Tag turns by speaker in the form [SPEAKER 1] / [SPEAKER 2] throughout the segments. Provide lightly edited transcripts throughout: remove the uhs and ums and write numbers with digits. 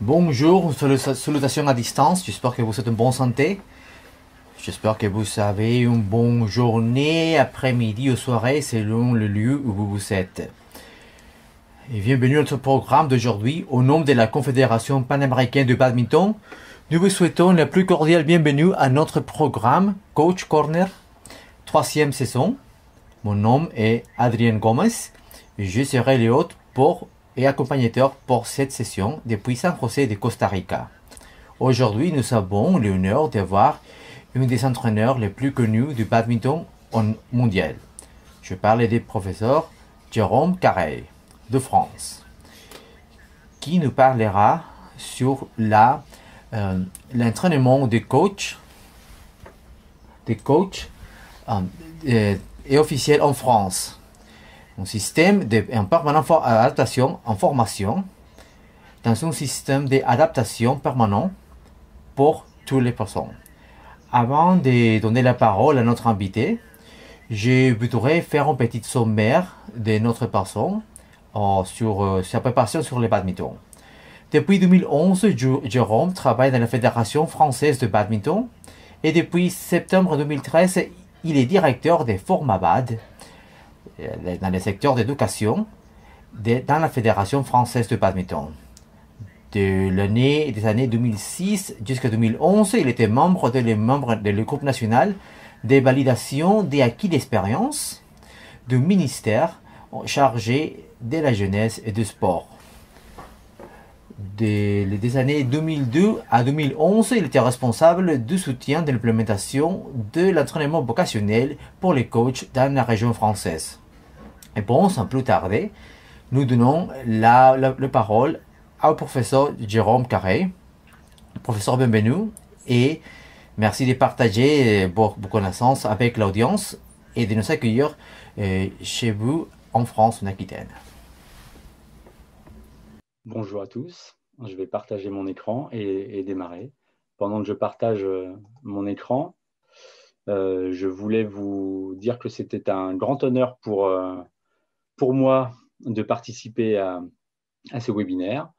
[SPEAKER 1] Bonjour, salutations à distance. J'espère que vous êtes en bonne santé. J'espère que vous avez une bonne journée, après-midi ou soirée selon le lieu où vous êtes. Et bienvenue à notre programme d'aujourd'hui. Au nom de la Confédération panaméricaine de badminton, nous vous souhaitons la plus cordiale bienvenue à notre programme Coach Corner, troisième saison. Mon nom est Adrien Gomez et je serai le hôte et accompagnateur pour cette session depuis San José de Costa Rica. Aujourd'hui, nous avons l'honneur d'avoir un des entraîneurs les plus connus du badminton mondial. Je parle du professeur Jérôme Carré de France, qui nous parlera sur l'entraînement des coachs et officiels en France. Un système en permanente adaptation en formation dans un système d'adaptation permanent pour toutes les personnes. Avant de donner la parole à notre invité, je voudrais faire un petit sommaire de notre personne sur sa préparation sur le badminton. Depuis 2011, Jérôme travaille dans la Fédération française de badminton et depuis septembre 2013, il est directeur des Formabad dans le secteur d'éducation dans la Fédération française de badminton. Des années 2006 jusqu'à 2011, il était membre du groupe national de validation des acquis d'expérience du ministère chargé de la jeunesse et du sport. Des années 2002 à 2011, il était responsable du soutien de l'implémentation de l'entraînement vocationnel pour les coachs dans la région française. Et bon, sans plus tarder, nous donnons la parole au professeur Jérôme Carré. Professeur, bienvenue et merci de partager vos connaissances avec l'audience et de nous accueillir chez vous en France, en Aquitaine.
[SPEAKER 2] Bonjour à tous, je vais partager mon écran et démarrer. Pendant que je partage mon écran, je voulais vous dire que c'était un grand honneur pour moi de participer à ce webinaire.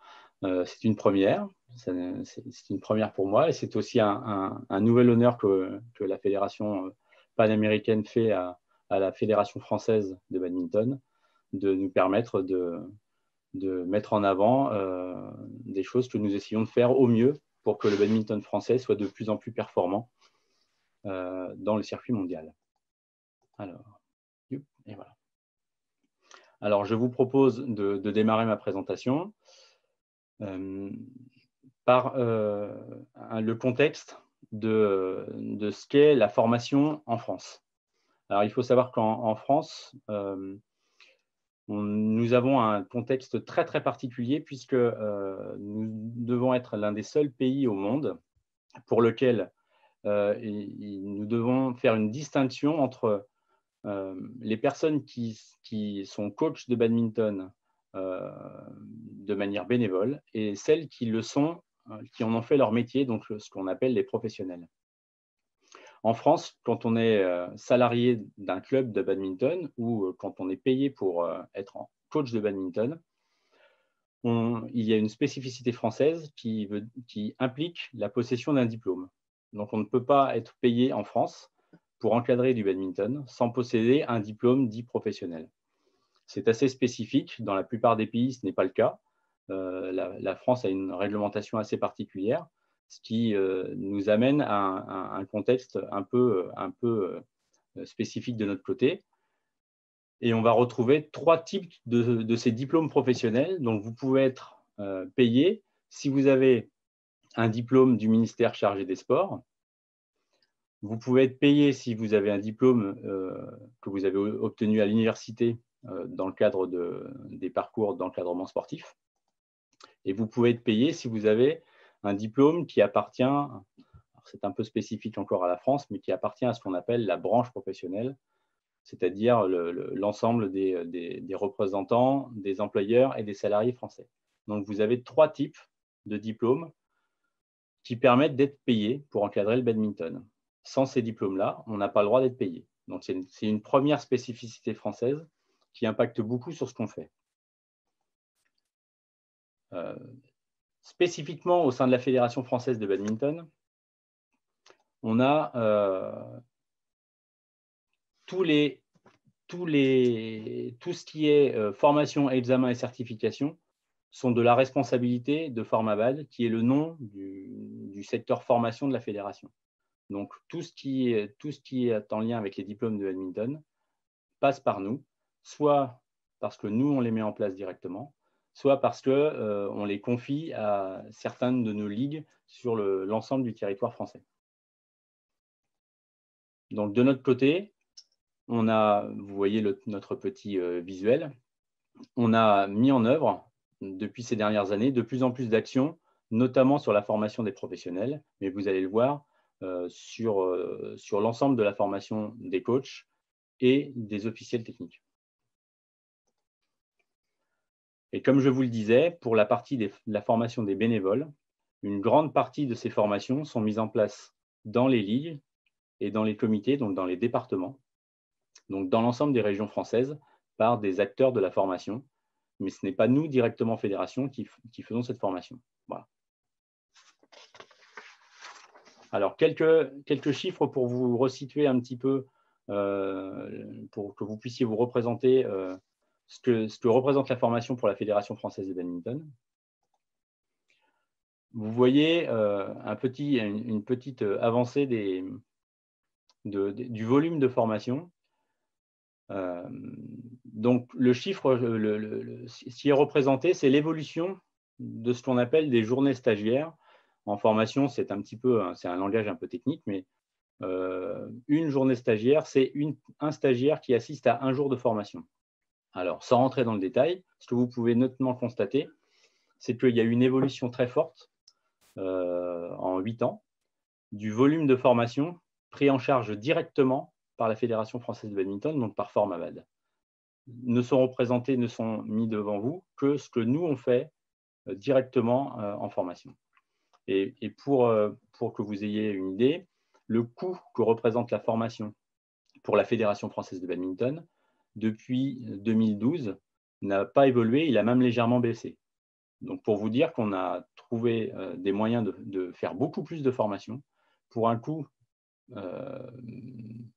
[SPEAKER 2] C'est une première, c'est une première pour moi et c'est aussi un nouvel honneur que la Fédération panaméricaine fait à la Fédération française de badminton, de nous permettre de mettre en avant des choses que nous essayons de faire au mieux pour que le badminton français soit de plus en plus performant dans le circuit mondial. Alors, et voilà. Alors, je vous propose de démarrer ma présentation par le contexte de ce qu'est la formation en France. Alors, il faut savoir qu'en France, nous avons un contexte très, très particulier puisque nous devons être l'un des seuls pays au monde pour lequel nous devons faire une distinction entre les personnes qui sont coachs de badminton de manière bénévole et celles qui le sont, qui en ont fait leur métier, donc ce qu'on appelle les professionnels. En France, quand on est salarié d'un club de badminton ou quand on est payé pour être coach de badminton, il y a une spécificité française qui implique la possession d'un diplôme. Donc, on ne peut pas être payé en France pour encadrer du badminton sans posséder un diplôme dit professionnel. C'est assez spécifique. Dans la plupart des pays, ce n'est pas le cas. La France a une réglementation assez particulière, ce qui nous amène à un contexte un peu spécifique de notre côté. Et on va retrouver trois types de ces diplômes professionnels. Donc, vous pouvez être payé si vous avez un diplôme du ministère chargé des sports. Vous pouvez être payé si vous avez un diplôme que vous avez obtenu à l'université dans le cadre des parcours d'encadrement sportif. Et vous pouvez être payé si vous avez un diplôme qui appartient, c'est un peu spécifique encore à la France, mais qui appartient à ce qu'on appelle la branche professionnelle, c'est-à-dire l'ensemble des représentants, des employeurs et des salariés français. Donc, vous avez trois types de diplômes qui permettent d'être payés pour encadrer le badminton. Sans ces diplômes-là, on n'a pas le droit d'être payé. Donc, c'est une première spécificité française qui impacte beaucoup sur ce qu'on fait. Spécifiquement au sein de la Fédération française de badminton, on a tout ce qui est formation, examen et certification sont de la responsabilité de Formabad, qui est le nom du secteur formation de la fédération. Donc, tout ce qui est en lien avec les diplômes de badminton passe par nous, soit parce que nous, on les met en place directement, soit parce qu'on les confie à certaines de nos ligues sur l'ensemble du territoire français. Donc, de notre côté, on a, vous voyez notre petit visuel, on a mis en œuvre, depuis ces dernières années, de plus en plus d'actions, notamment sur la formation des professionnels, mais vous allez le voir, sur l'ensemble de la formation des coachs et des officiels techniques. Et comme je vous le disais, pour la partie de la formation des bénévoles, une grande partie de ces formations sont mises en place dans les ligues et dans les comités, donc dans les départements, donc dans l'ensemble des régions françaises, par des acteurs de la formation. Mais ce n'est pas nous, directement fédération, qui faisons cette formation. Voilà. Alors, quelques chiffres pour vous resituer un petit peu, pour que vous puissiez vous représenter ce que représente la formation pour la Fédération française de badminton. Vous voyez une petite avancée du volume de formation. Donc, le chiffre, ce qui est représenté, c'est l'évolution de ce qu'on appelle des journées stagiaires. En formation, c'est un langage un peu technique, mais une journée stagiaire, c'est un stagiaire qui assiste à un jour de formation. Alors, sans rentrer dans le détail, ce que vous pouvez nettement constater, c'est qu'il y a une évolution très forte en 8 ans du volume de formation pris en charge directement par la Fédération française de badminton, donc par Formabad. Ne sont mis devant vous que ce que nous, on fait directement en formation. Et pour que vous ayez une idée, le coût que représente la formation pour la Fédération française de badminton, depuis 2012, n'a pas évolué, il a même légèrement baissé. Donc, pour vous dire qu'on a trouvé des moyens de faire beaucoup plus de formations pour un coût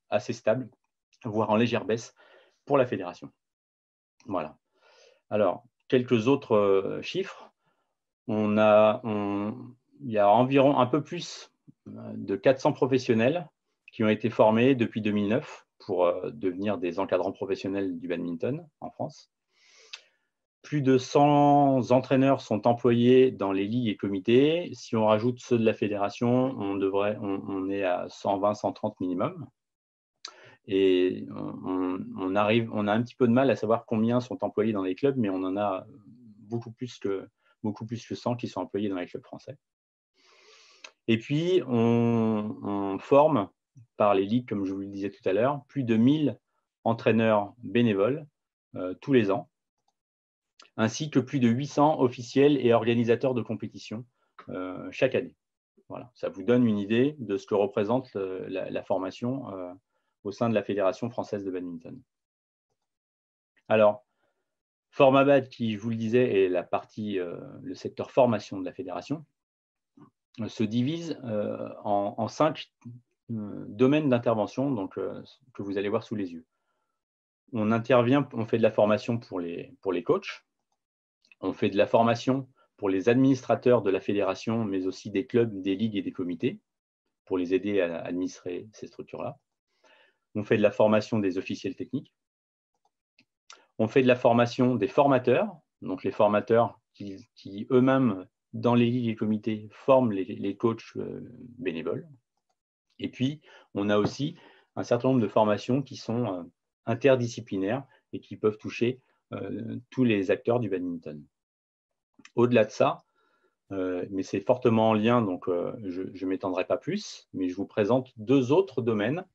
[SPEAKER 2] assez stable, voire en légère baisse pour la fédération. Voilà. Alors, quelques autres chiffres. Il y a environ un peu plus de 400 professionnels qui ont été formés depuis 2009 pour devenir des encadrants professionnels du badminton en France. Plus de 100 entraîneurs sont employés dans les ligues et comités. Si on rajoute ceux de la fédération, on est à 120, 130 minimum. Et on a un petit peu de mal à savoir combien sont employés dans les clubs, mais on en a beaucoup plus que 100 qui sont employés dans les clubs français. Et puis, on forme par les ligues, comme je vous le disais tout à l'heure, plus de 1000 entraîneurs bénévoles tous les ans, ainsi que plus de 800 officiels et organisateurs de compétitions chaque année. Voilà, ça vous donne une idée de ce que représente la formation au sein de la Fédération française de badminton. Alors, Formabad, qui, je vous le disais, est le secteur formation de la fédération, se divise en 5 domaines d'intervention, donc que vous allez voir sous les yeux. On fait de la formation pour les coachs, on fait de la formation pour les administrateurs de la fédération, mais aussi des clubs, des ligues et des comités, pour les aider à administrer ces structures-là. On fait de la formation des officiels techniques. On fait de la formation des formateurs, donc les formateurs qui eux-mêmes, dans les ligues et comités, forment les coachs bénévoles. Et puis, on a aussi un certain nombre de formations qui sont interdisciplinaires et qui peuvent toucher tous les acteurs du badminton. Au-delà de ça, mais c'est fortement en lien, donc je ne m'étendrai pas plus, mais je vous présente 2 autres domaines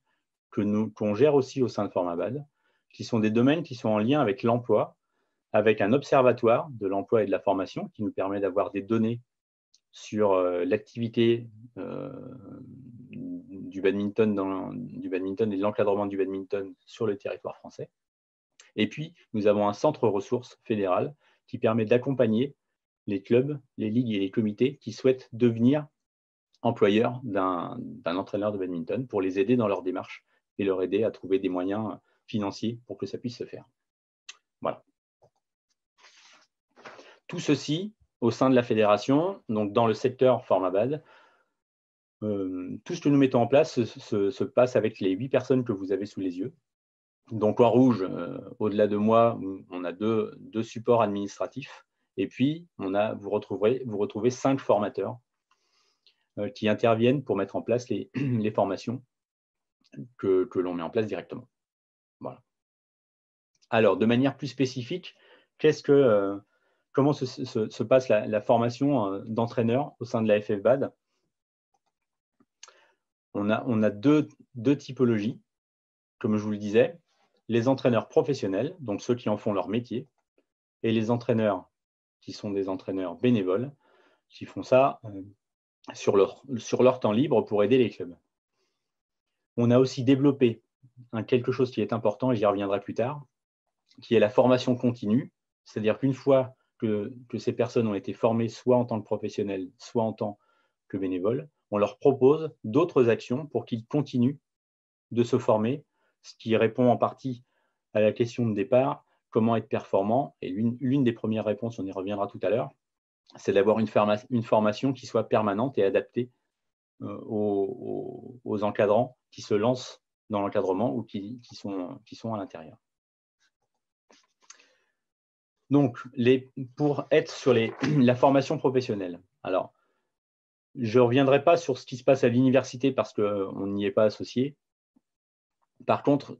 [SPEAKER 2] qu'on gère aussi au sein de Formabad, qui sont des domaines qui sont en lien avec l'emploi, avec un observatoire de l'emploi et de la formation qui nous permet d'avoir des données sur l'activité du badminton et de l'encadrement du badminton sur le territoire français. Et puis, nous avons un centre ressources fédéral qui permet d'accompagner les clubs, les ligues et les comités qui souhaitent devenir employeurs d'un entraîneur de badminton pour les aider dans leur démarche et leur aider à trouver des moyens financiers pour que ça puisse se faire. Voilà. Tout ceci au sein de la fédération, donc dans le secteur Formabad. Tout ce que nous mettons en place se passe avec les 8 personnes que vous avez sous les yeux. Donc en rouge, au-delà de moi, on a deux supports administratifs. Et puis, vous retrouvez 5 formateurs qui interviennent pour mettre en place les formations que l'on met en place directement. Voilà. Alors, de manière plus spécifique, comment se passe la formation d'entraîneur au sein de la FFBAD? On a deux typologies, comme je vous le disais, les entraîneurs professionnels, donc ceux qui en font leur métier, et les entraîneurs qui sont des entraîneurs bénévoles, qui font ça sur leur temps libre pour aider les clubs. On a aussi développé quelque chose qui est important, et j'y reviendrai plus tard, qui est la formation continue, c'est-à-dire qu'une fois que ces personnes ont été formées soit en tant que professionnels, soit en tant que bénévoles, on leur propose d'autres actions pour qu'ils continuent de se former, ce qui répond en partie à la question de départ, comment être performant. Et l'une des premières réponses, on y reviendra tout à l'heure, c'est d'avoir une formation qui soit permanente et adaptée aux encadrants qui se lancent dans l'encadrement ou qui sont à l'intérieur. Donc, pour être sur la formation professionnelle, alors, je ne reviendrai pas sur ce qui se passe à l'université parce qu'on n'y est pas associé. Par contre,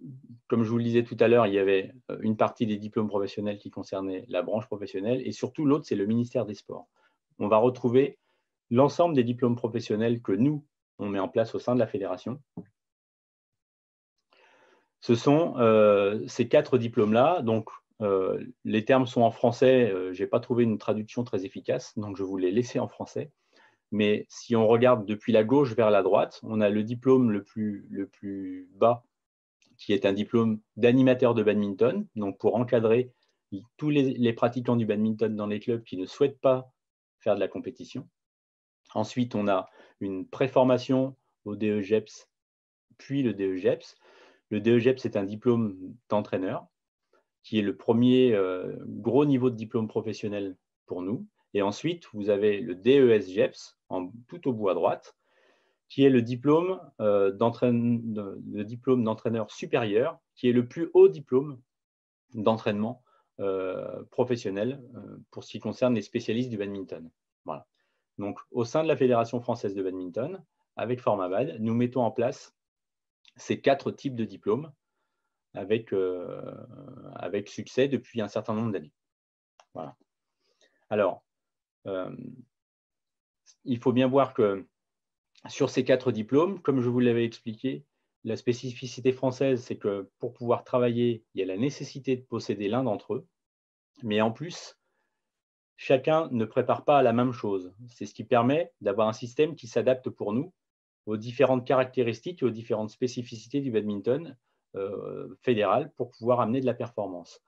[SPEAKER 2] comme je vous le disais tout à l'heure, il y avait une partie des diplômes professionnels qui concernait la branche professionnelle et surtout l'autre, c'est le ministère des Sports. On va retrouver l'ensemble des diplômes professionnels que nous, on met en place au sein de la fédération. Ce sont ces 4 diplômes-là. Donc, les termes sont en français. Je n'ai pas trouvé une traduction très efficace, donc je vous les laisser en français. Mais si on regarde depuis la gauche vers la droite, on a le diplôme le plus bas, qui est un diplôme d'animateur de badminton, donc pour encadrer tous les pratiquants du badminton dans les clubs qui ne souhaitent pas faire de la compétition. Ensuite, on a une préformation au DE-GEPS, puis le DE-GEPS. Le DE-GEPS est un diplôme d'entraîneur, qui est le premier gros niveau de diplôme professionnel pour nous. Et ensuite, vous avez le DES-GEPS, tout au bout à droite, qui est le diplôme d'entraîneur supérieur, qui est le plus haut diplôme d'entraînement professionnel pour ce qui concerne les spécialistes du badminton. Voilà. Donc, au sein de la Fédération française de badminton, avec Formabad, nous mettons en place ces 4 types de diplômes avec succès depuis un certain nombre d'années. Voilà. Alors, il faut bien voir que sur ces 4 diplômes, comme je vous l'avais expliqué, la spécificité française, c'est que pour pouvoir travailler, il y a la nécessité de posséder l'un d'entre eux, mais en plus, chacun ne prépare pas à la même chose. C'est ce qui permet d'avoir un système qui s'adapte pour nous aux différentes caractéristiques et aux différentes spécificités du badminton fédéral pour pouvoir amener de la performance.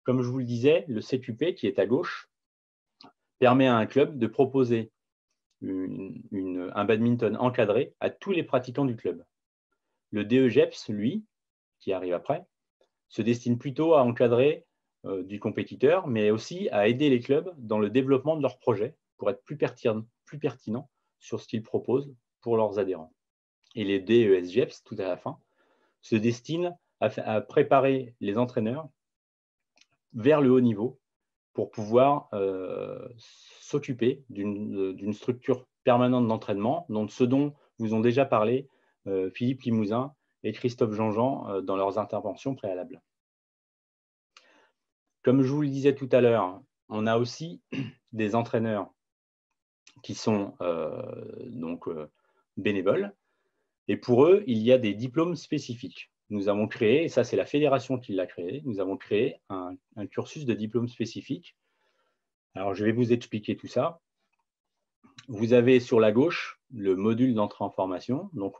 [SPEAKER 2] Comme je vous le disais, le CQP, qui est à gauche, permet à un club de proposer un badminton encadré à tous les pratiquants du club. Le DE-GEPS, lui, qui arrive après, se destine plutôt à encadrer du compétiteur, mais aussi à aider les clubs dans le développement de leurs projets pour être plus pertinents sur ce qu'ils proposent pour leurs adhérents. Et les DES-GEPS, tout à la fin, se destinent à préparer les entraîneurs vers le haut niveau pour pouvoir s'occuper d'une structure permanente d'entraînement, ce dont vous ont déjà parlé Philippe Limousin et Christophe Jean-Jean dans leurs interventions préalables. Comme je vous le disais tout à l'heure, on a aussi des entraîneurs qui sont bénévoles, et pour eux, il y a des diplômes spécifiques. Nous avons créé, et ça c'est la fédération qui l'a créé, nous avons créé un cursus de diplôme spécifique. Alors je vais vous expliquer tout ça. Vous avez sur la gauche le module d'entrée en formation. Donc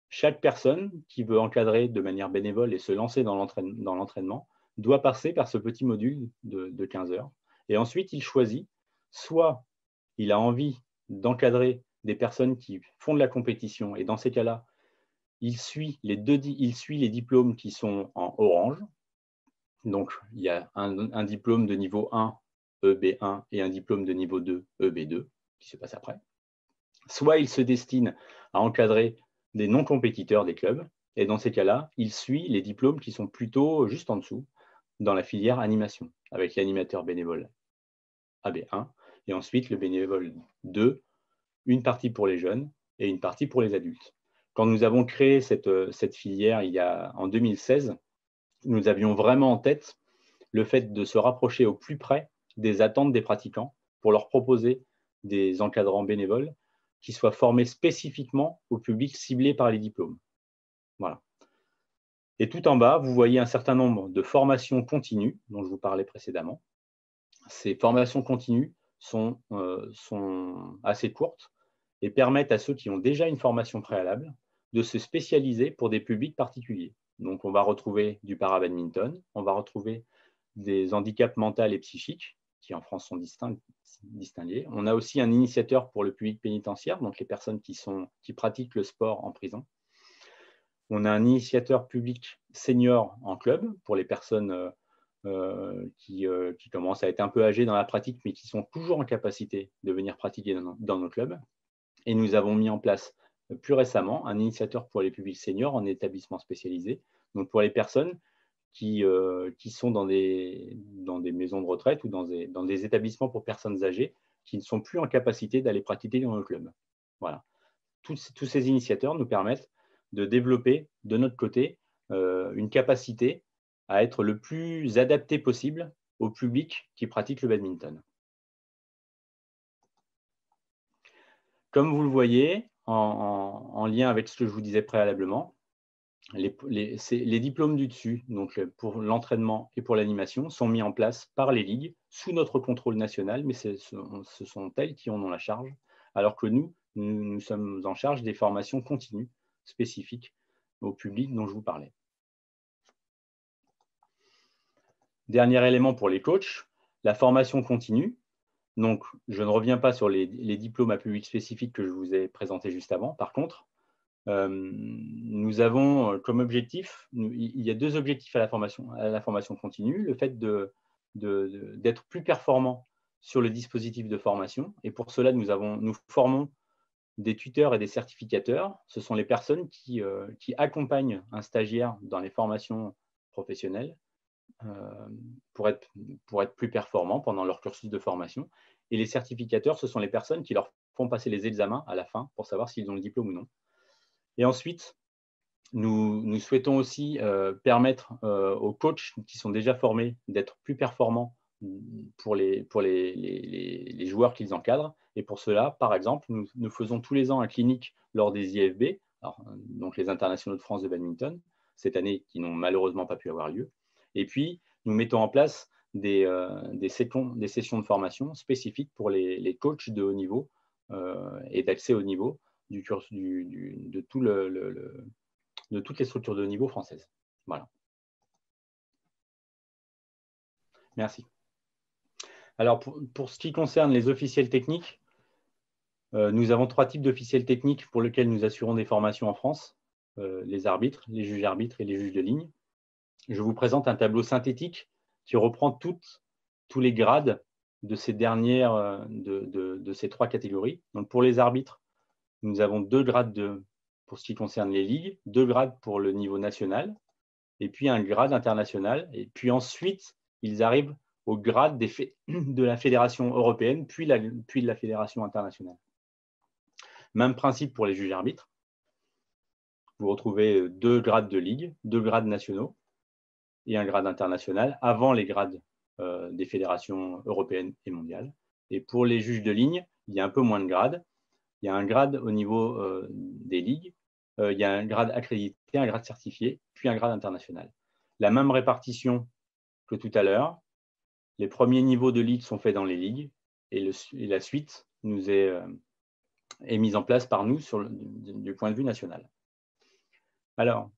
[SPEAKER 2] chaque personne qui veut encadrer de manière bénévole et se lancer dans l'entraînement doit passer par ce petit module de 15 heures. Et ensuite, il choisit soit il a envie d'encadrer des personnes qui font de la compétition, et dans ces cas-là, il suit les diplômes qui sont en orange. Donc, il y a un diplôme de niveau 1, EB1, et un diplôme de niveau 2, EB2, qui se passe après. Soit il se destine à encadrer des non-compétiteurs des clubs, et dans ces cas-là, il suit les diplômes qui sont plutôt juste en dessous, dans la filière animation, avec l'animateur bénévole AB1, et ensuite le bénévole 2, une partie pour les jeunes et une partie pour les adultes. Quand nous avons créé cette filière en 2016, nous avions vraiment en tête le fait de se rapprocher au plus près des attentes des pratiquants pour leur proposer des encadrants bénévoles qui soient formés spécifiquement au public ciblé par les diplômes. Voilà. Et tout en bas, vous voyez un certain nombre de formations continues dont je vous parlais précédemment. Ces formations continues sont assez courtes et permettent à ceux qui ont déjà une formation préalable de se spécialiser pour des publics particuliers. Donc, on va retrouver du para-badminton, on va retrouver des handicaps mentaux et psychiques, qui en France sont distingués. On a aussi un initiateur pour le public pénitentiaire, donc les personnes qui pratiquent le sport en prison. On a un initiateur public senior en club pour les personnes qui commencent à être un peu âgées dans la pratique, mais qui sont toujours en capacité de venir pratiquer dans nos clubs. Et nous avons mis en place plus récemment un initiateur pour les publics seniors en établissement spécialisé, donc pour les personnes qui sont dans des maisons de retraite ou dans des établissements pour personnes âgées qui ne sont plus en capacité d'aller pratiquer dans nos clubs. Voilà. Tous ces initiateurs nous permettent de développer de notre côté une capacité à être le plus adapté possible au public qui pratique le badminton. Comme vous le voyez, en lien avec ce que je vous disais préalablement, les diplômes du dessus, donc pour l'entraînement et pour l'animation, sont mis en place par les ligues sous notre contrôle national, mais ce sont elles qui en ont la charge, alors que nous sommes en charge des formations continues spécifiques au public dont je vous parlais. Dernier élément pour les coachs, la formation continue. Donc, je ne reviens pas sur les diplômes à public spécifique que je vous ai présentés juste avant. Par contre, nous avons comme objectif, il y a deux objectifs à la formation continue, le fait d'être plus performant sur le dispositif de formation. Et pour cela, nous formons des tuteurs et des certificateurs. Ce sont les personnes qui accompagnent un stagiaire dans les formations professionnelles pour être plus performants pendant leur cursus de formation. Et les certificateurs, ce sont les personnes qui leur font passer les examens à la fin pour savoir s'ils ont le diplôme ou non. Et ensuite, nous souhaitons aussi permettre aux coachs qui sont déjà formés d'être plus performants pour les joueurs qu'ils encadrent. Et pour cela, par exemple, nous faisons tous les ans un clinique lors des IFB, donc les internationaux de France de badminton, cette année qui n'ont malheureusement pas pu avoir lieu. Et puis, nous mettons en place des sessions de formation spécifiques pour les coachs de haut niveau et d'accès au niveau de toutes les structures de haut niveau françaises. Voilà. Merci. Alors, pour ce qui concerne les officiels techniques, nous avons 3 types d'officiels techniques pour lesquels nous assurons des formations en France, les arbitres, les juges arbitres et les juges de ligne. Je vous présente un tableau synthétique qui reprend tous les grades de ces dernières, de ces 3 catégories. Donc, pour les arbitres, nous avons 2 grades pour ce qui concerne les ligues, 2 grades pour le niveau national, et puis un grade international. Et puis ensuite, ils arrivent au grade de la fédération européenne, puis de la fédération internationale. Même principe pour les juges arbitres. Vous retrouvez 2 grades de ligue, 2 grades nationaux et un grade international avant les grades des fédérations européennes et mondiales. Et pour les juges de ligne, il y a un peu moins de grades. Il y a un grade au niveau des ligues, il y a un grade accrédité, un grade certifié, puis un grade international. La même répartition que tout à l'heure. Les premiers niveaux de ligue sont faits dans les ligues et la suite nous est mise en place par nous du point de vue national. Alors,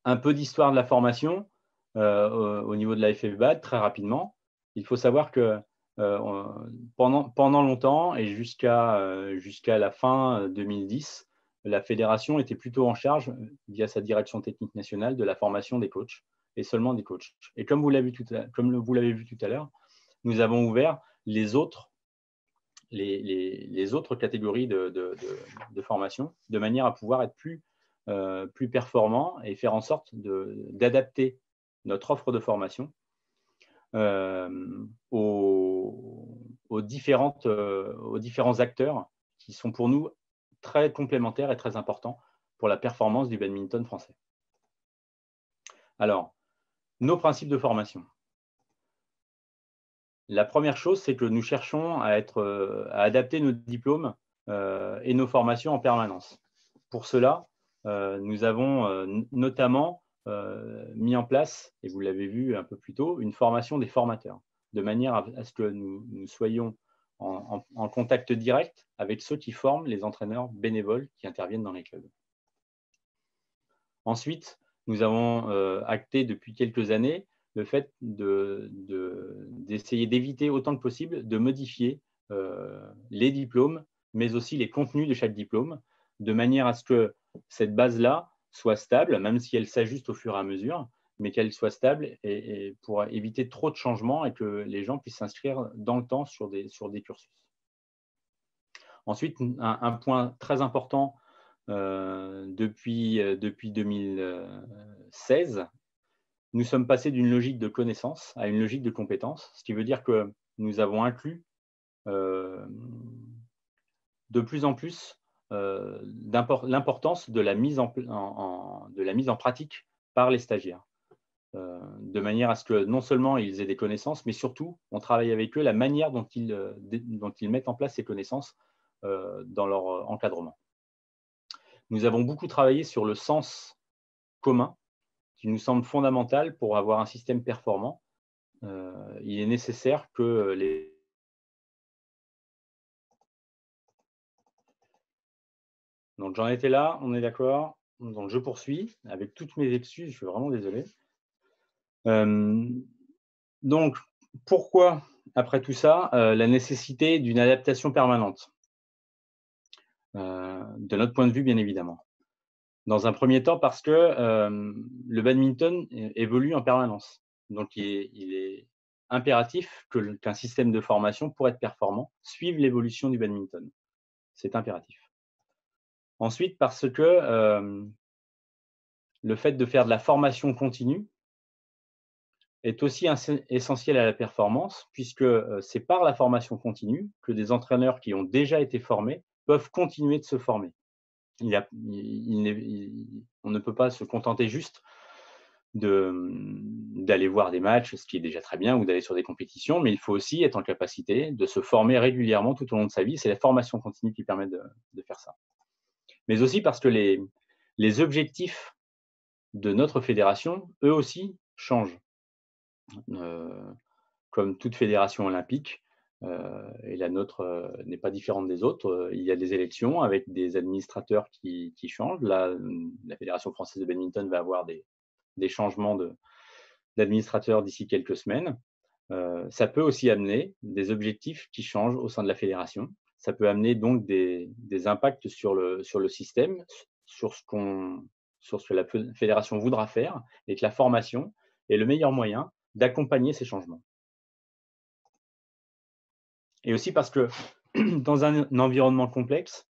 [SPEAKER 2] un peu d'histoire de la formation au niveau de la FFBAD, très rapidement. Il faut savoir que pendant longtemps et jusqu'à la fin 2010, la fédération était plutôt en charge, via sa direction technique nationale, de la formation des coachs et seulement des coachs. Et comme vous l'avez vu tout à l'heure, nous avons ouvert les autres catégories de formation de manière à pouvoir être plus performants et faire en sorte d'adapter notre offre de formation aux différents acteurs qui sont pour nous très complémentaires et très importants pour la performance du badminton français. Alors, nos principes de formation. La première chose, c'est que nous cherchons à adapter nos diplômes et nos formations en permanence. Pour cela, nous avons notamment mis en place, et vous l'avez vu un peu plus tôt, une formation des formateurs, de manière à ce que nous soyons en contact direct avec ceux qui forment les entraîneurs bénévoles qui interviennent dans les clubs. Ensuite, nous avons acté depuis quelques années le fait d'essayer d'éviter autant que possible de modifier les diplômes, mais aussi les contenus de chaque diplôme, de manière à ce que cette base-là soit stable, même si elle s'ajuste au fur et à mesure, mais qu'elle soit stable et pour éviter trop de changements et que les gens puissent s'inscrire dans le temps sur des cursus. Ensuite, un point très important depuis 2016, nous sommes passés d'une logique de connaissance à une logique de compétence, ce qui veut dire que nous avons inclus de plus en plus l'importance de la mise en pratique par les stagiaires, de manière à ce que non seulement ils aient des connaissances, mais surtout, on travaille avec eux la manière dont ils mettent en place ces connaissances dans leur encadrement. Nous avons beaucoup travaillé sur le sens commun, qui nous semble fondamental pour avoir un système performant. Il est nécessaire que les... Donc j'en étais là, on est d'accord. Donc je poursuis avec toutes mes excuses, je suis vraiment désolé. Donc pourquoi, après tout ça, la nécessité d'une adaptation permanente de notre point de vue, bien évidemment. Dans un premier temps, parce que le badminton évolue en permanence. Donc, il est impératif qu'un système de formation, pour être performant, suive l'évolution du badminton. C'est impératif. Ensuite, parce que le fait de faire de la formation continue est aussi essentiel à la performance, puisque c'est par la formation continue que des entraîneurs qui ont déjà été formés peuvent continuer de se former. On ne peut pas se contenter juste d'aller voir des matchs, ce qui est déjà très bien, ou d'aller sur des compétitions, mais il faut aussi être en capacité de se former régulièrement tout au long de sa vie. C'est la formation continue qui permet de faire ça. Mais aussi parce que les objectifs de notre fédération, eux aussi, changent. Comme toute fédération olympique, et la nôtre n'est pas différente des autres. Il y a des élections avec des administrateurs qui changent. Là, la Fédération française de badminton va avoir des changements d'administrateurs d'ici quelques semaines. Ça peut aussi amener des objectifs qui changent au sein de la fédération. Ça peut amener donc des impacts sur le système, sur ce que la fédération voudra faire, et que la formation est le meilleur moyen d'accompagner ces changements. Et aussi parce que dans un environnement complexe,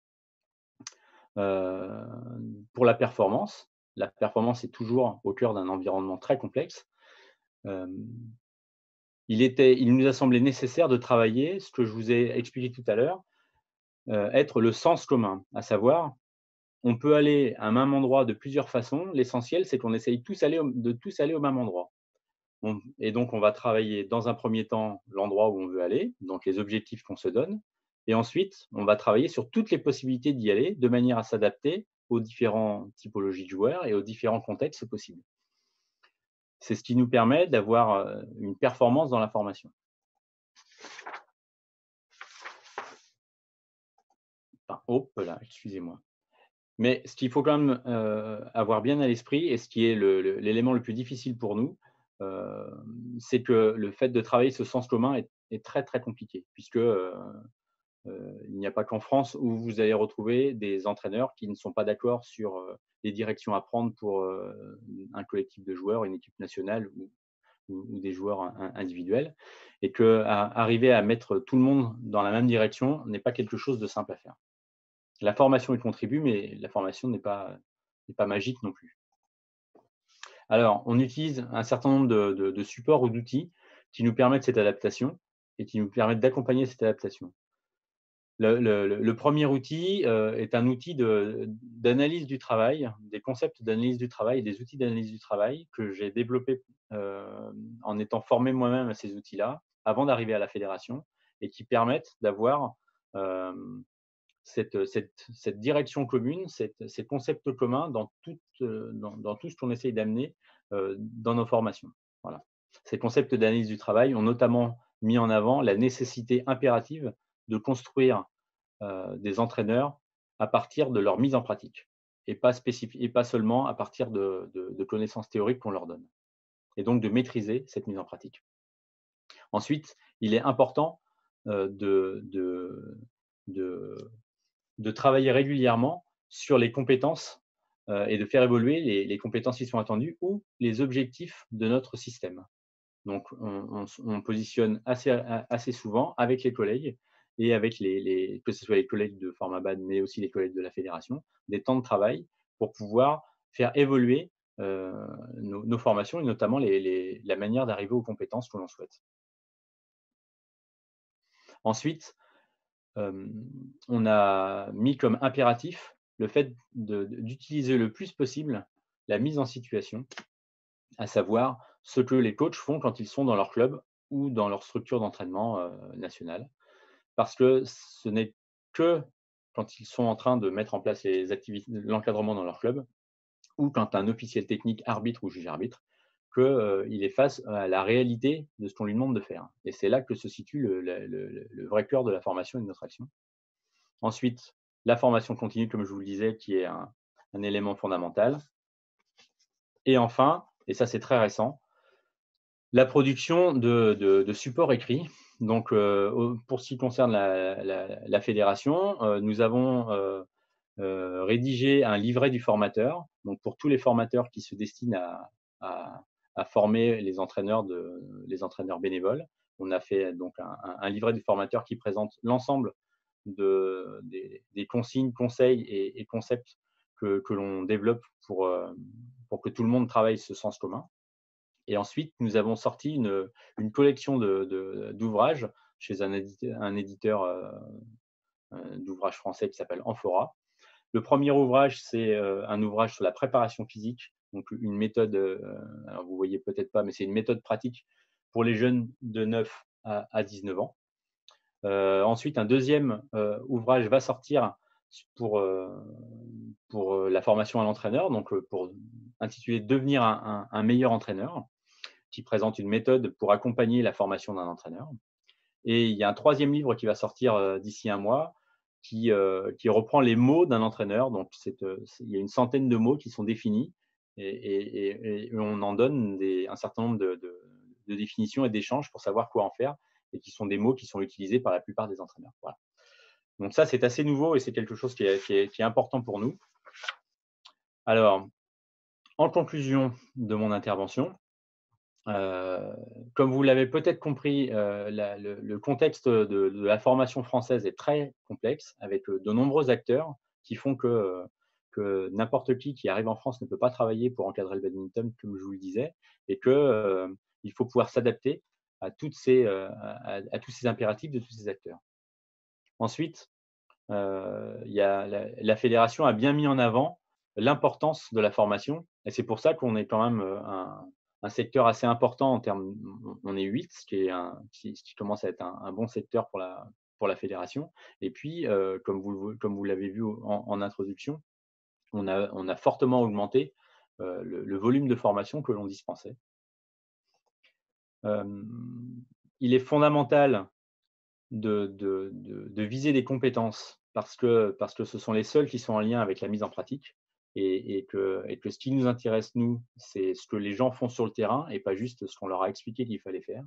[SPEAKER 2] pour la performance est toujours au cœur d'un environnement très complexe, il nous a semblé nécessaire de travailler ce que je vous ai expliqué tout à l'heure, être le sens commun, à savoir, on peut aller à un même endroit de plusieurs façons. L'essentiel, c'est qu'on essaye de tous aller au même endroit. Et donc, on va travailler dans un premier temps l'endroit où on veut aller, donc les objectifs qu'on se donne. Et ensuite, on va travailler sur toutes les possibilités d'y aller de manière à s'adapter aux différentes typologies de joueurs et aux différents contextes possibles. C'est ce qui nous permet d'avoir une performance dans la formation. Enfin, hop là, excusez-moi. Mais ce qu'il faut quand même avoir bien à l'esprit, et ce qui est l'élément le plus difficile pour nous, c'est que le fait de travailler ce sens commun est très, très compliqué puisque, il n'y a pas qu'en France où vous allez retrouver des entraîneurs qui ne sont pas d'accord sur, les directions à prendre pour, un collectif de joueurs, une équipe nationale ou des joueurs individuels et qu'arriver à mettre tout le monde dans la même direction n'est pas quelque chose de simple à faire. La formation y contribue, mais la formation n'est pas magique non plus. Alors, on utilise un certain nombre de supports ou d'outils qui nous permettent cette adaptation et qui nous permettent d'accompagner cette adaptation. Le premier outil, est un outil d'analyse du travail, des concepts d'analyse du travail et des outils d'analyse du travail que j'ai développés, en étant formé moi-même à ces outils-là, avant d'arriver à la fédération et qui permettent d'avoir, cette direction commune, ces concepts communs dans tout ce qu'on essaye d'amener, dans nos formations. Voilà. Ces concepts d'analyse du travail ont notamment mis en avant la nécessité impérative de construire, des entraîneurs à partir de leur mise en pratique et pas seulement à partir de connaissances théoriques qu'on leur donne et donc de maîtriser cette mise en pratique. Ensuite, il est important, de de travailler régulièrement sur les compétences, et de faire évoluer les compétences qui sont attendues ou les objectifs de notre système. Donc on positionne assez souvent avec les collègues et avec que ce soit les collègues de Formabad, mais aussi les collègues de la fédération, des temps de travail pour pouvoir faire évoluer, nos formations et notamment la manière d'arriver aux compétences que l'on souhaite. Ensuite, on a mis comme impératif le fait d'utiliser le plus possible la mise en situation, à savoir ce que les coachs font quand ils sont dans leur club ou dans leur structure d'entraînement, nationale. Parce que ce n'est que quand ils sont en train de mettre en place l'encadrement dans leur club ou quand un officiel technique arbitre ou juge arbitre qu'il est face à la réalité de ce qu'on lui demande de faire. Et c'est là que se situe le vrai cœur de la formation et de notre action. Ensuite, la formation continue, comme je vous le disais, qui est un élément fondamental. Et enfin, et ça c'est très récent, la production de supports écrits. Donc, pour ce qui concerne la fédération, nous avons rédigé un livret du formateur. Donc, pour tous les formateurs qui se destinent à former les entraîneurs bénévoles, on a fait donc un livret du formateur qui présente l'ensemble des consignes, conseils et concepts que l'on développe pour que tout le monde travaille ce sens commun. Et ensuite, nous avons sorti une collection d'ouvrages chez un éditeur d'ouvrages français qui s'appelle Amphora. Le premier ouvrage, c'est un ouvrage sur la préparation physique, donc une méthode, alors vous ne voyez peut-être pas, mais c'est une méthode pratique pour les jeunes de 9 à 19 ans. Ensuite, un deuxième ouvrage va sortir pour la formation à l'entraîneur, donc pour intitulé Devenir un meilleur entraîneur, qui présente une méthode pour accompagner la formation d'un entraîneur. Et il y a un troisième livre qui va sortir d'ici un mois, qui reprend les mots d'un entraîneur. Donc, il y a une centaine de mots qui sont définis et on en donne un certain nombre de définitions et d'échanges pour savoir quoi en faire et qui sont des mots qui sont utilisés par la plupart des entraîneurs. Voilà. Donc ça, c'est assez nouveau et c'est quelque chose qui est important pour nous. Alors, en conclusion de mon intervention, comme vous l'avez peut-être compris, le contexte de la formation française est très complexe, avec de nombreux acteurs qui font que n'importe qui arrive en France ne peut pas travailler pour encadrer le badminton, comme je vous le disais, et qu'il faut pouvoir s'adapter à tous ces impératifs de tous ces acteurs. Ensuite, la fédération a bien mis en avant l'importance de la formation et c'est pour ça qu'on est quand même un secteur assez important en termes. On est 8, ce qui commence à être un bon secteur pour la fédération. Et puis, comme vous l'avez vu en introduction, on a fortement augmenté le volume de formation que l'on dispensait. Il est fondamental de viser des compétences parce que ce sont les seules qui sont en lien avec la mise en pratique. et que ce qui nous intéresse, nous, c'est ce que les gens font sur le terrain et pas juste ce qu'on leur a expliqué qu'il fallait faire.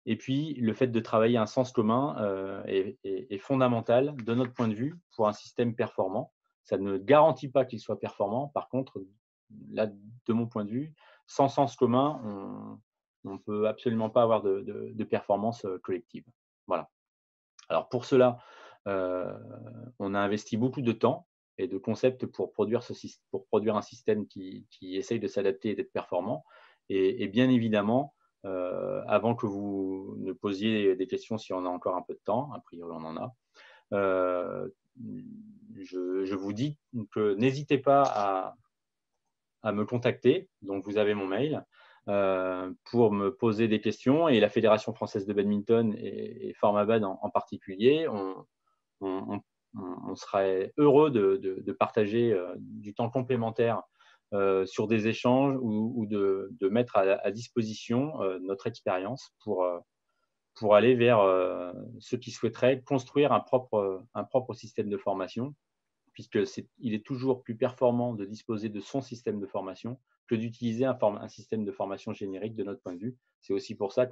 [SPEAKER 2] Et puis, le fait de travailler un sens commun est fondamental de notre point de vue pour un système performant. Ça ne garantit pas qu'il soit performant. Par contre, là, de mon point de vue, sans sens commun, on ne peut absolument pas avoir de performance collective. Voilà. Alors pour cela, on a investi beaucoup de temps et de concepts pour produire un système qui essaye de s'adapter et d'être performant. Et bien évidemment, avant que vous ne posiez des questions, si on a encore un peu de temps, a priori on en a, je vous dis que n'hésitez pas à me contacter. Donc vous avez mon mail pour me poser des questions, et la Fédération française de badminton et Formabad en particulier, on serait heureux de partager du temps complémentaire sur des échanges ou de mettre à disposition notre expérience pour aller vers ceux qui souhaiteraient construire un propre système de formation, puisqu'il est toujours plus performant de disposer de son système de formation que d'utiliser un système de formation générique de notre point de vue. C'est aussi pour ça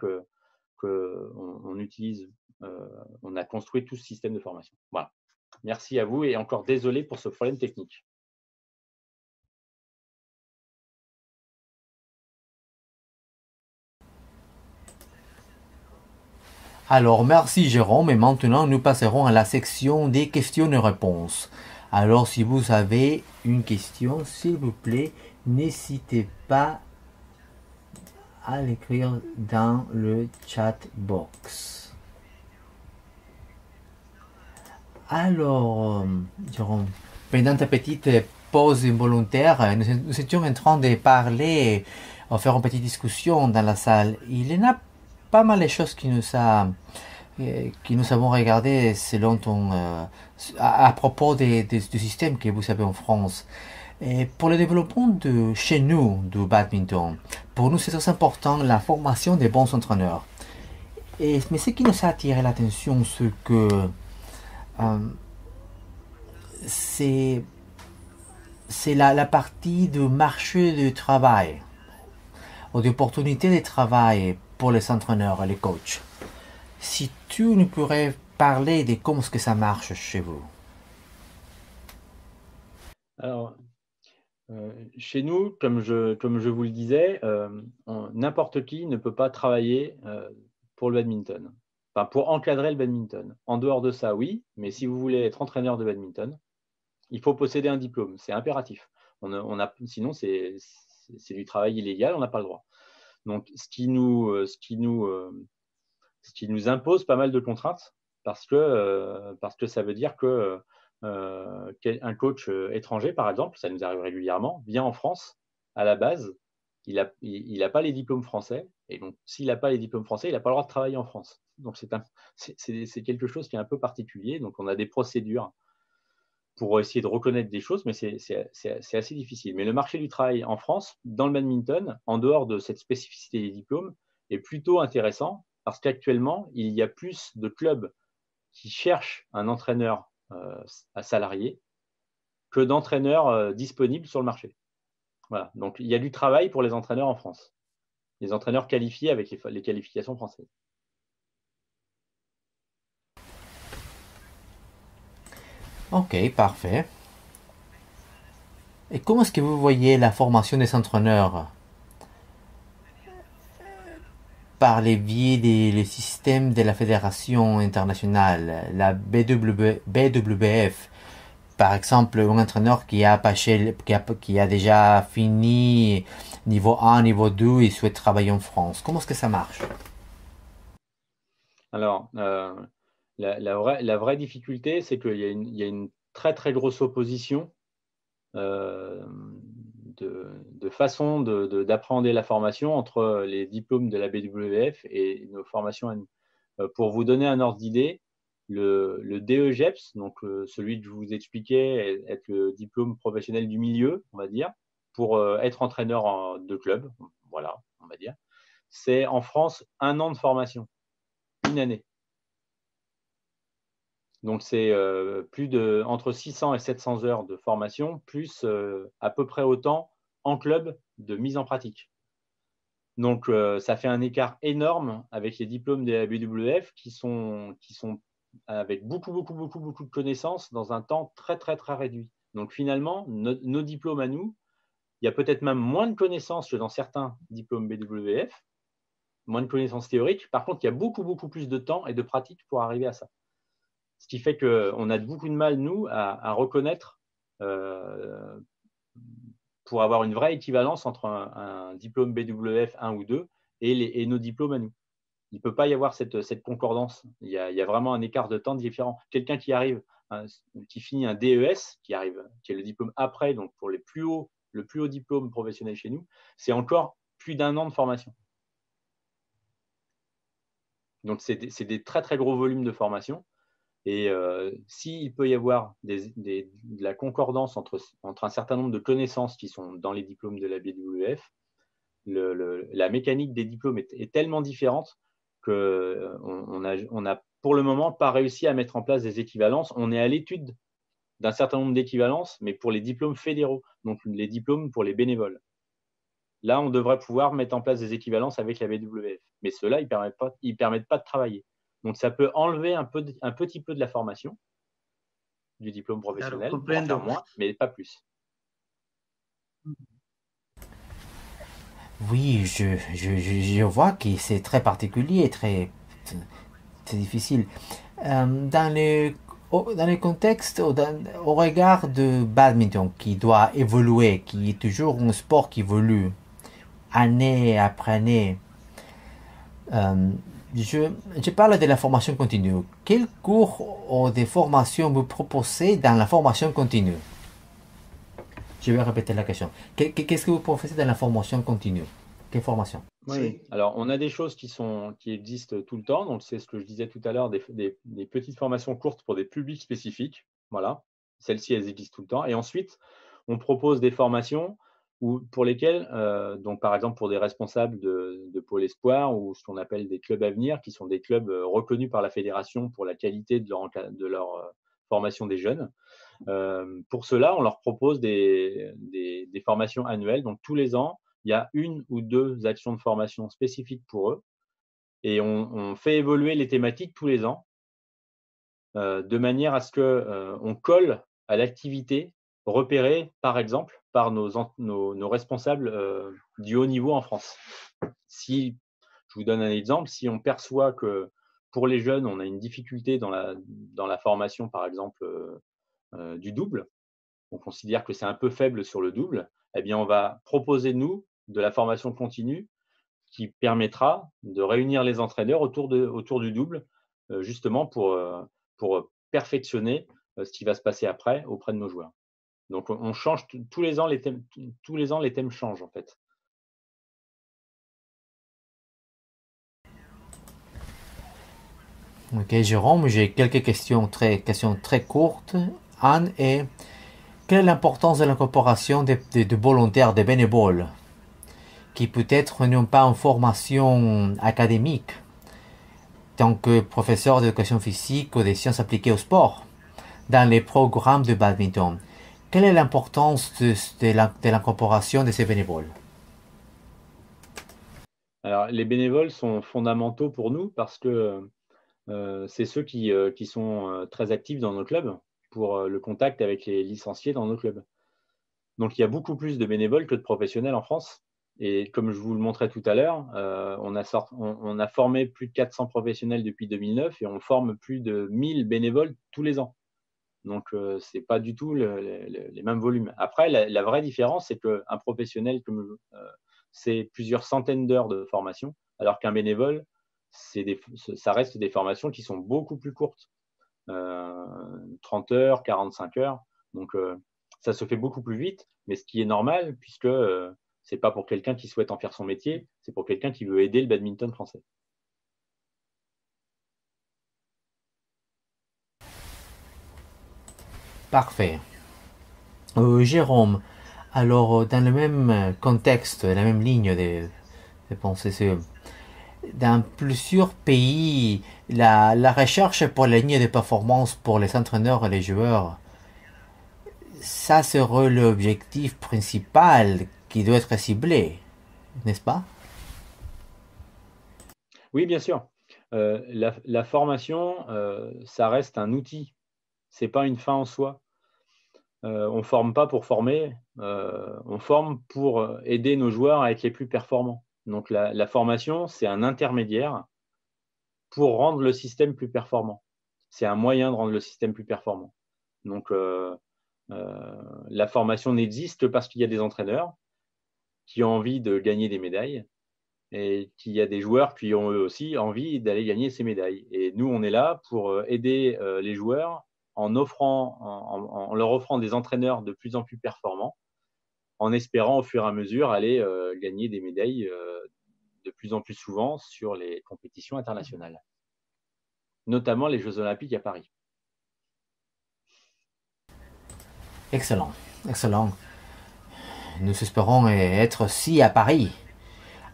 [SPEAKER 2] on a construit tout ce système de formation. Voilà. Merci à vous et encore désolé pour ce problème technique.
[SPEAKER 1] Alors, merci Jérôme, et maintenant nous passerons à la section des questions et réponses. Alors, si vous avez une question, s'il vous plaît, n'hésitez pas à l'écrire dans le chat box. Alors, Jérôme, pendant ta petite pause involontaire, nous étions en train de parler, de faire une petite discussion dans la salle. Il y en a pas mal de choses qui nous avons regardé selon à propos du système que vous avez en France. Et pour le développement de chez nous du badminton, pour nous c'est très important la formation des bons entraîneurs. Mais ce qui nous a attiré l'attention, c'est que c'est la partie du marché du travail ou d'opportunités de travail pour les entraîneurs et les coachs. Si tu nous pourrais parler de comment est-ce que ça marche chez vous.
[SPEAKER 2] Alors, chez nous, comme je vous le disais, n'importe qui ne peut pas travailler pour le badminton, enfin pour encadrer le badminton. En dehors de ça, oui, mais si vous voulez être entraîneur de badminton, il faut posséder un diplôme, c'est impératif. Sinon, c'est du travail illégal, on n'a pas le droit. Donc, ce qui nous impose pas mal de contraintes, parce que ça veut dire que un coach étranger, par exemple, ça nous arrive régulièrement, vient en France à la base, il n'a pas les diplômes français, et donc s'il n'a pas les diplômes français, il n'a pas le droit de travailler en France. Donc c'est quelque chose qui est un peu particulier. Donc on a des procédures pour essayer de reconnaître des choses, mais c'est assez difficile. Mais le marché du travail en France, dans le badminton, en dehors de cette spécificité des diplômes, est plutôt intéressant parce qu'actuellement, il y a plus de clubs qui cherchent un entraîneur à salarié que d'entraîneurs disponibles sur le marché. Voilà. Donc, il y a du travail pour les entraîneurs en France, les entraîneurs qualifiés avec les qualifications françaises.
[SPEAKER 1] Ok, parfait. Et comment est-ce que vous voyez la formation des entraîneurs par les biais des systèmes de la Fédération internationale, la BWF? Par exemple, un entraîneur qui a déjà fini niveau 1, niveau 2 et souhaite travailler en France. Comment est-ce que ça marche?
[SPEAKER 2] Alors, la vraie difficulté, c'est qu'il y a une très, très grosse opposition de façon d'appréhender la formation entre les diplômes de la BWF et nos formations. Pour vous donner un ordre d'idée, le DEGEPS, donc celui que je vous expliquais, est le diplôme professionnel du milieu, on va dire, pour être entraîneur de club, voilà, on va dire. C'est en France 1 an de formation, une année. Donc, c'est entre 600 et 700 heures de formation, plus à peu près autant en club de mise en pratique. Donc, ça fait un écart énorme avec les diplômes des BWF qui sont avec beaucoup de connaissances dans un temps très, très, très réduit. Donc, finalement, nos diplômes à nous, il y a peut-être même moins de connaissances que dans certains diplômes BWF, moins de connaissances théoriques. Par contre, il y a beaucoup plus de temps et de pratique pour arriver à ça. Ce qui fait qu'on a beaucoup de mal, nous, à reconnaître, pour avoir une vraie équivalence entre un diplôme BWF 1 ou 2 et nos diplômes à nous. Il ne peut pas y avoir cette concordance. Il y a vraiment un écart de temps différent. Quelqu'un qui arrive, qui finit un DES, qui est le diplôme après, donc pour le plus haut diplôme professionnel chez nous, c'est encore plus d'1 an de formation. Donc, c'est des très, très gros volumes de formation. Et s'il peut y avoir de la concordance entre un certain nombre de connaissances qui sont dans les diplômes de la BWF, la mécanique des diplômes est tellement différente qu'on n'a pour le moment pas réussi à mettre en place des équivalences. On est à l'étude d'un certain nombre d'équivalences, mais pour les diplômes fédéraux, donc les diplômes pour les bénévoles. Là, on devrait pouvoir mettre en place des équivalences avec la BWF. Mais ceux-là, ils ne permettent pas de travailler. Donc, ça peut enlever un petit peu de la formation du diplôme professionnel, pour en faire moins, mais pas plus.
[SPEAKER 1] Oui, je vois que c'est très particulier, très difficile. Dans le contexte, au regard de badminton qui doit évoluer, qui est toujours un sport qui évolue année après année, je parle de la formation continue. Quels cours ou des formations vous proposez dans la formation continue? Je vais répéter la question. Qu'est-ce que vous proposez dans la formation continue? Quelle formation?
[SPEAKER 2] Oui, alors on a des choses qui existent tout le temps. Donc, c'est ce que je disais tout à l'heure, des petites formations courtes pour des publics spécifiques. Voilà, celles-ci, elles existent tout le temps. Et ensuite, on propose des formations pour lesquelles, donc par exemple pour des responsables de Pôle Espoir ou ce qu'on appelle des clubs à venir, qui sont des clubs reconnus par la fédération pour la qualité de leur formation des jeunes. Pour cela, on leur propose des formations annuelles. Donc, tous les ans, il y a 1 ou 2 actions de formation spécifiques pour eux. Et on fait évoluer les thématiques tous les ans, de manière à ce qu'on colle à l'activité repérée, par exemple, par nos responsables du haut niveau en France. Si, je vous donne un exemple, si on perçoit que pour les jeunes, on a une difficulté dans la formation, par exemple, du double, on considère que c'est un peu faible sur le double, eh bien, on va proposer, nous, de la formation continue qui permettra de réunir les entraîneurs autour du double, justement pour perfectionner ce qui va se passer après auprès de nos joueurs. Donc, on change tous les ans, les thèmes changent en fait.
[SPEAKER 1] Ok, Jérôme, j'ai quelques questions très courtes. Anne est, quelle est l'importance de l'incorporation de volontaires, de bénévoles, qui peut-être n'ont pas une formation académique, tant que professeur d'éducation physique ou des sciences appliquées au sport, dans les programmes de badminton? Quelle est l'importance de l'incorporation de ces bénévoles?
[SPEAKER 2] Alors, les bénévoles sont fondamentaux pour nous parce que c'est ceux qui sont très actifs dans nos clubs pour le contact avec les licenciés dans nos clubs. Donc, il y a beaucoup plus de bénévoles que de professionnels en France. Et comme je vous le montrais tout à l'heure, on a formé plus de 400 professionnels depuis 2009 et on forme plus de 1000 bénévoles tous les ans. Donc, ce n'est pas du tout les mêmes volumes. Après, la vraie différence, c'est qu'un professionnel, c'est plusieurs centaines d'heures de formation, alors qu'un bénévole, ça reste des formations qui sont beaucoup plus courtes. 30 heures, 45 heures. Donc, ça se fait beaucoup plus vite, mais ce qui est normal, puisque ce n'est pas pour quelqu'un qui souhaite en faire son métier, c'est pour quelqu'un qui veut aider le badminton français.
[SPEAKER 1] Parfait. Jérôme, alors dans le même contexte, la même ligne de pensée, dans plusieurs pays, la recherche pour les lignes de performance pour les entraîneurs et les joueurs, ça serait l'objectif principal qui doit être ciblé, n'est-ce pas?
[SPEAKER 2] Oui, bien sûr. La formation, ça reste un outil. C'est pas une fin en soi. On forme pas pour former, on forme pour aider nos joueurs à être les plus performants. Donc la formation, c'est un intermédiaire pour rendre le système plus performant. C'est un moyen de rendre le système plus performant. Donc la formation n'existe que parce qu'il y a des entraîneurs qui ont envie de gagner des médailles et qu'il y a des joueurs qui ont eux aussi envie d'aller gagner ces médailles. Et nous, on est là pour aider les joueurs en leur offrant des entraîneurs de plus en plus performants, en espérant au fur et à mesure aller gagner des médailles de plus en plus souvent sur les compétitions internationales, notamment les Jeux Olympiques à Paris.
[SPEAKER 1] Excellent, excellent. Nous espérons être aussi à Paris.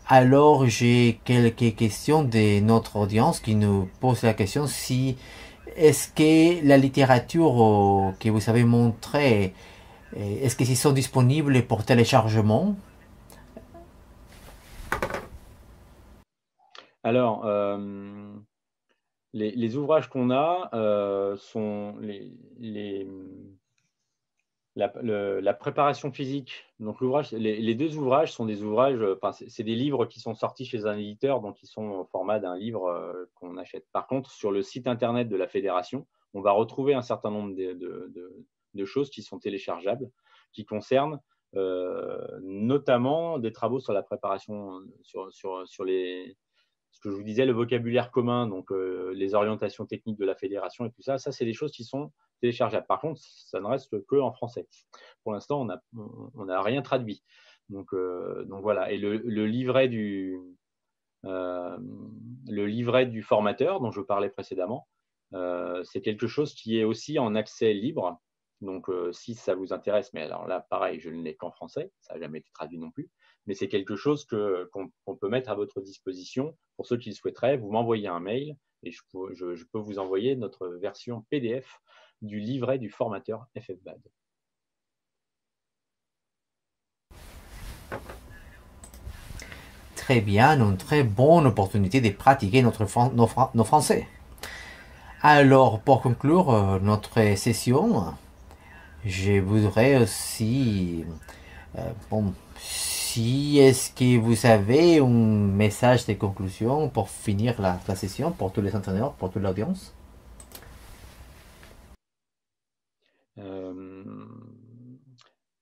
[SPEAKER 1] Alors j'ai quelques questions de notre audience qui nous pose la question si est-ce que la littérature que vous avez montrée, est-ce qu'ils sont disponibles pour téléchargement?
[SPEAKER 2] Alors, les ouvrages qu'on a sont la préparation physique. Donc les deux ouvrages sont des ouvrages, c'est des livres qui sont sortis chez un éditeur, donc ils sont au format d'un livre qu'on achète. Par contre, sur le site internet de la fédération, on va retrouver un certain nombre de choses qui sont téléchargeables, qui concernent notamment des travaux sur la préparation, sur les ce que je vous disais, le vocabulaire commun, donc les orientations techniques de la fédération et tout ça, c'est des choses qui sont téléchargeables. Par contre, ça ne reste que en français. Pour l'instant, on n'a rien traduit. Donc voilà. Et le livret du formateur dont je parlais précédemment, c'est quelque chose qui est aussi en accès libre. Donc, si ça vous intéresse, mais alors là, pareil, je ne l'ai qu'en français, ça n'a jamais été traduit non plus, mais c'est quelque chose qu'on peut mettre à votre disposition pour ceux qui le souhaiteraient. Vous m'envoyez un mail et je peux vous envoyer notre version PDF du livret du formateur FFBAD.
[SPEAKER 1] Très bien, une très bonne opportunité de pratiquer nos français. Alors, pour conclure notre session, je voudrais aussi, bon, si est-ce que vous avez un message de conclusion pour finir la session, pour tous les entraîneurs, pour toute l'audience?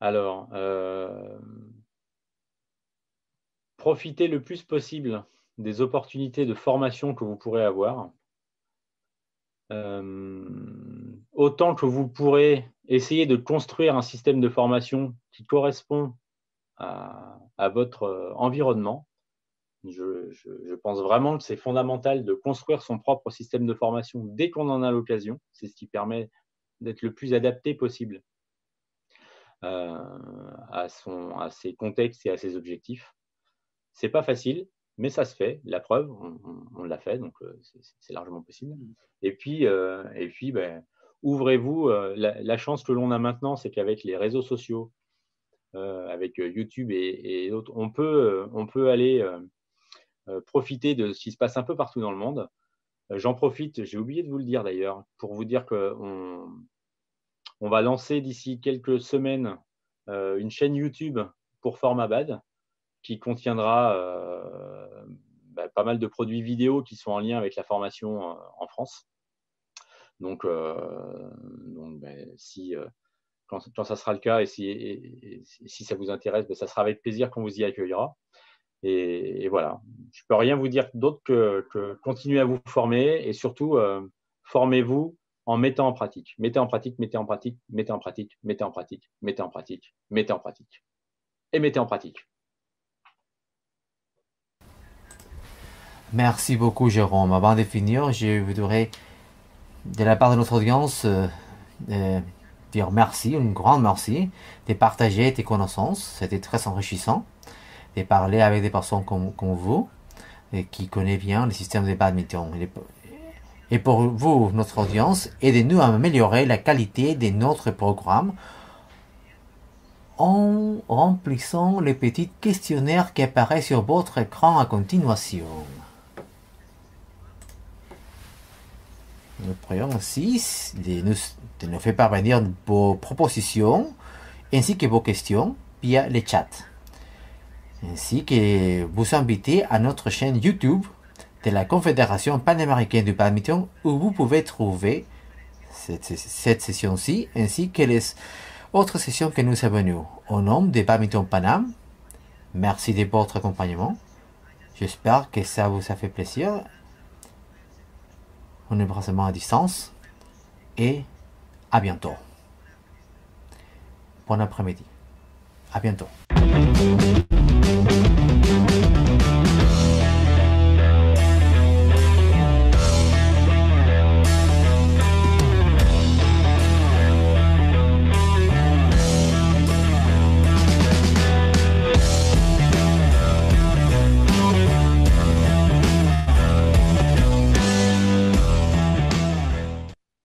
[SPEAKER 2] Alors, profitez le plus possible des opportunités de formation que vous pourrez avoir. Autant que vous pourrez essayer de construire un système de formation qui correspond à votre environnement. Je pense vraiment que c'est fondamental de construire son propre système de formation dès qu'on en a l'occasion. C'est ce qui permet d'être le plus adapté possible à ses contextes et à ses objectifs. C'est pas facile, mais ça se fait. La preuve, on l'a fait, donc c'est largement possible. Et puis ouvrez-vous. La chance que l'on a maintenant, c'est qu'avec les réseaux sociaux, avec YouTube et autres, on peut aller profiter de ce qui se passe un peu partout dans le monde. J'en profite, j'ai oublié de vous le dire d'ailleurs, pour vous dire qu'on va lancer d'ici quelques semaines une chaîne YouTube pour Formabad qui contiendra pas mal de produits vidéo qui sont en lien avec la formation en France. Donc si quand ça sera le cas et si ça vous intéresse, ça sera avec plaisir qu'on vous y accueillera. Et voilà, je ne peux rien vous dire d'autre que continuez à vous former et surtout formez-vous en mettant en pratique. Mettez en pratique, mettez en pratique, mettez en pratique, mettez en pratique, mettez en pratique, mettez en pratique et mettez en pratique.
[SPEAKER 1] Merci beaucoup, Jérôme. Avant de finir, je voudrais, de la part de notre audience, dire merci, un grand merci, de partager tes connaissances. C'était très enrichissant de parler avec des personnes comme vous. et qui connaît bien le système de badminton. Et pour vous, notre audience, aidez-nous à améliorer la qualité de notre programme en remplissant les petits questionnaires qui apparaissent sur votre écran à continuation. Nous prions aussi de nous faire parvenir vos propositions ainsi que vos questions via le chat. Ainsi que vous inviter à notre chaîne YouTube de la Confédération panaméricaine du badminton où vous pouvez trouver cette session-ci ainsi que les autres sessions que nous avons eues. Au nom de Badminton Paname, merci de votre accompagnement. J'espère que ça vous a fait plaisir. Un embrassement à distance et à bientôt. Bon après-midi. À bientôt.